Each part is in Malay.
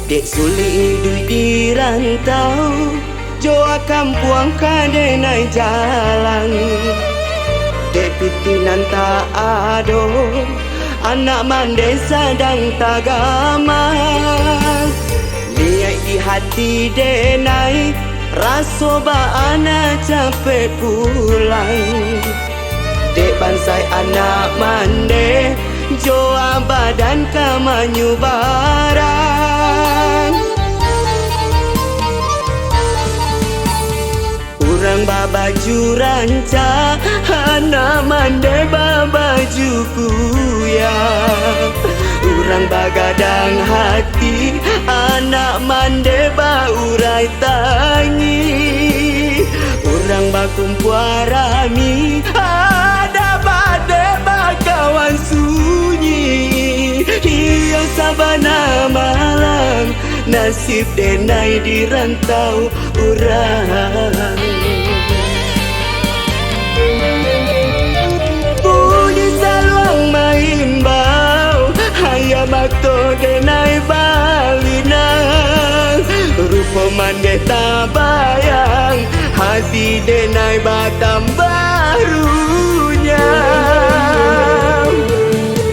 Dek sulit hidup di rantau, Joa kampuang kade naik jalan. Dek pitinan tak ado, anak mande sadang tagama. Lihat di hati dek naik, raso ba anak capek pulang. Dek bansai anak mande, Joa badan kamanyu barang. Urang babaju ranca, anak mande babaju kuya. Urang bagadang hati, anak mande baurai tangi. Urang bakumpuarami, ada bade bakawan sunyi. Iyo sabana malam, nasib denai di rantau urang. Bunyi saluang main bau, hayam akto denai balinang. Rupa mande tabayang, hati denai batam barunya.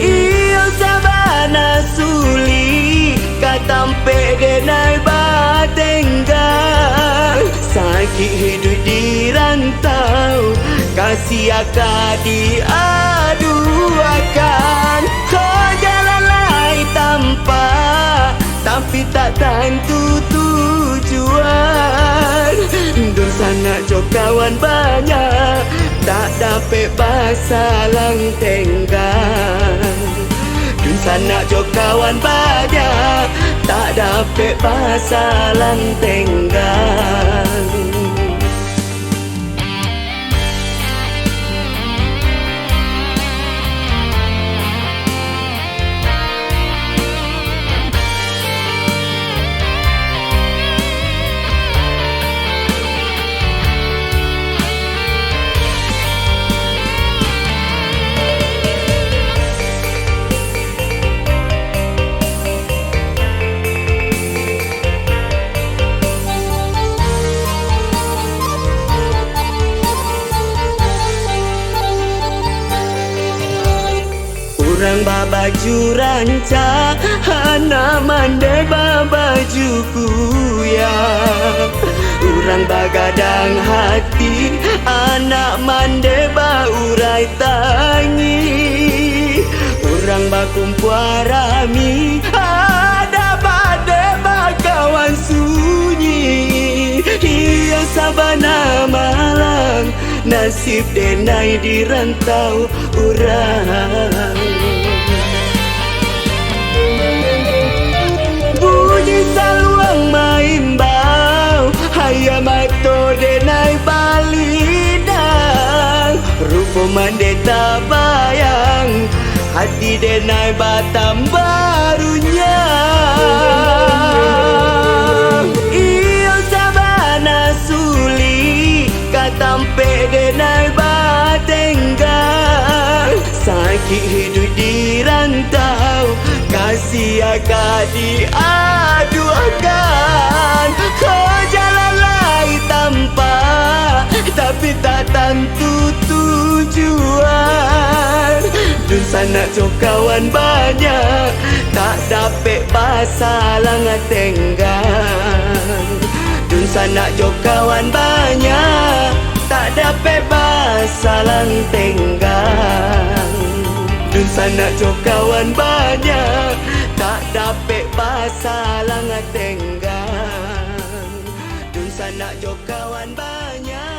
Iyo sabana suli, katampe denai batenggang. Sakit hidup di rantau, kasih akan diaduakan. Kau jalan lain tanpa, tapi tak tentu tujuan. Dun sana jo kawan banyak, tak dapat basalang tenggang. Dun sana jo kawan banyak, tak dapat basalang tenggang. Urang babaju ranca, anak mande babaju kuya. Urang bagadang hati, anak mande baurai tangi. Urang bakumpuarami, ada bade bakawan sunyi. Iyo sabana malam, nasib denai di rantau urang. Bunyi saluang main bau, hayam akto denai balinang. Rupa mande tabayang, hati denai batam barunya. Iyo sabana suli, katampe denai batenggang. Sakit hidup di rantau, kasih akan diaduakan. Kau jalan lain tanpa, tapi tak tentu tujuan. Dun sana jo kawan banyak, tak dapat basalang tenggang. Dun sana jo kawan banyak, tak dapat basah lang tenggang. Dun sana jo kawan banyak, tak dapat basah lang tenggang. Dun sana jo kawan banyak.